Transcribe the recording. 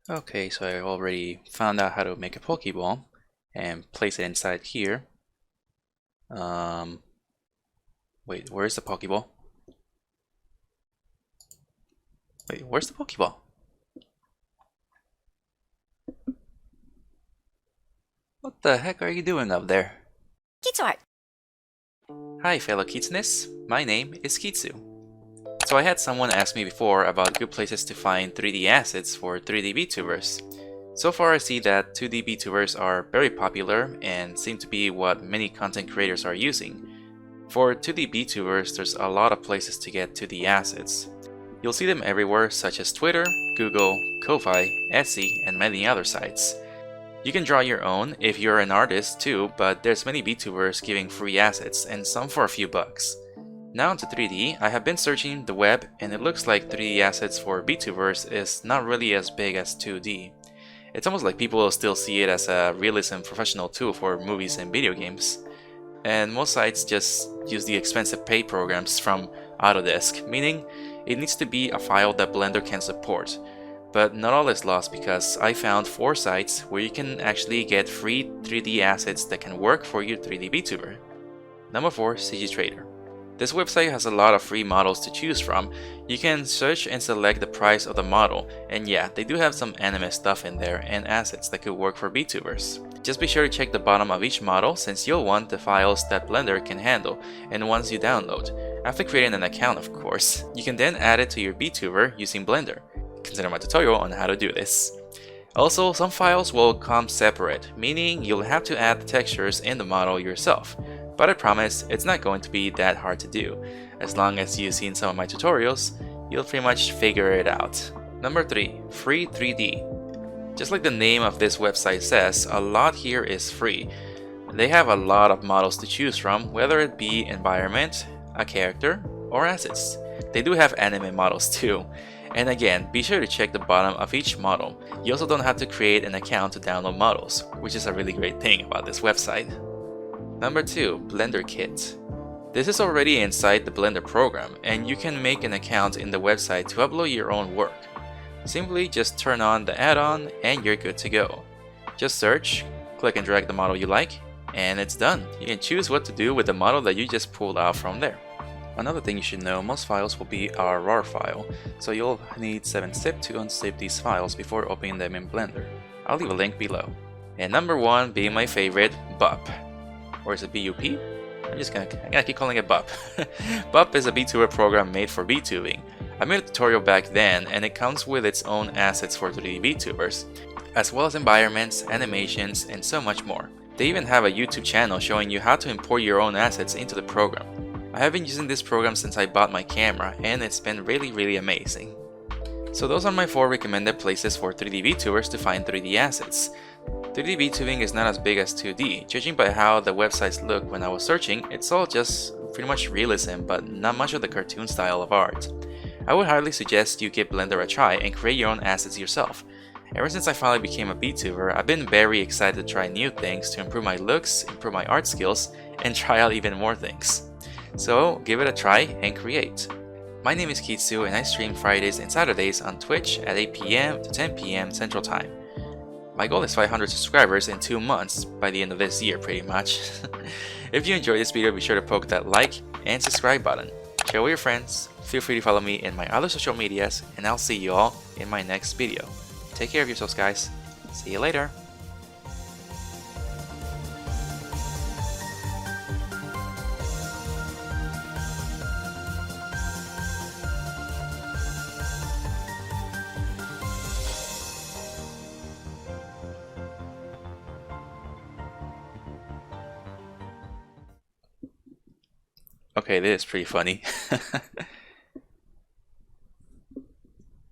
Okay, so I already found out how to make a Pokeball and place it inside here. Wait, where's the Pokeball? Wait, where's the Pokeball? What the heck are you doing up there? Kitzu. Hi fellow kitzunes, my name is Kitzu. So I had someone ask me before about good places to find 3D assets for 3D VTubers. So far I see that 2D VTubers are very popular and seem to be what many content creators are using. For 2D VTubers, there's a lot of places to get 2D assets. You'll see them everywhere such as Twitter, Google, Ko-Fi, Etsy, and many other sites. You can draw your own if you're an artist too, but there's many VTubers giving free assets and some for a few bucks. Now onto 3D, I have been searching the web and it looks like 3D assets for VTubers is not really as big as 2D. It's almost like people will still see it as a realism professional tool for movies and video games. And most sites just use the expensive paid programs from Autodesk, meaning it needs to be a file that Blender can support. But not all is lost because I found 4 sites where you can actually get free 3D assets that can work for your 3D VTuber. Number 4, CGTrader. This website has a lot of free models to choose from. You can search and select the price of the model, and yeah, they do have some anime stuff in there and assets that could work for VTubers. Just be sure to check the bottom of each model since you'll want the files that Blender can handle and ones you download. After creating an account, of course, you can then add it to your VTuber using Blender. Consider my tutorial on how to do this. Also, some files will come separate, meaning you'll have to add the textures in the model yourself. But I promise, it's not going to be that hard to do. As long as you've seen some of my tutorials, you'll pretty much figure it out. Number 3. Free 3D. Just like the name of this website says, a lot here is free. They have a lot of models to choose from, whether it be environment, a character, or assets. They do have anime models too. And again, be sure to check the bottom of each model. You also don't have to create an account to download models, which is a really great thing about this website. Number 2. Blender Kit. This is already inside the Blender program, and you can make an account in the website to upload your own work. Simply just turn on the add-on and you're good to go. Just search, click and drag the model you like, and it's done. You can choose what to do with the model that you just pulled out from there. Another thing you should know, most files will be a RAR file, so you'll need 7-zip to unzip these files before opening them in Blender. I'll leave a link below. And number 1 being my favorite, BUP. Or is it BUP? I'm gonna keep calling it BUP. BUP is a VTuber program made for VTubing. I made a tutorial back then and it comes with its own assets for 3D VTubers, as well as environments, animations, and so much more. They even have a YouTube channel showing you how to import your own assets into the program. I have been using this program since I bought my camera and it's been really amazing. So those are my 4 recommended places for 3D VTubers to find 3D assets. 3D VTubing is not as big as 2D. Judging by how the websites look when I was searching, it's all just pretty much realism but not much of the cartoon style of art. I would highly suggest you give Blender a try and create your own assets yourself. Ever since I finally became a VTuber, I've been very excited to try new things to improve my looks, improve my art skills, and try out even more things. So give it a try and create. My name is Kitzu and I stream Fridays and Saturdays on Twitch at 8 PM to 10 PM Central Time. My goal is 500 subscribers in 2 months by the end of this year pretty much. If you enjoyed this video, be sure to poke that like and subscribe button. Share with your friends, feel free to follow me in my other social medias, and I'll see you all in my next video. Take care of yourselves guys, see you later! Okay, this is pretty funny.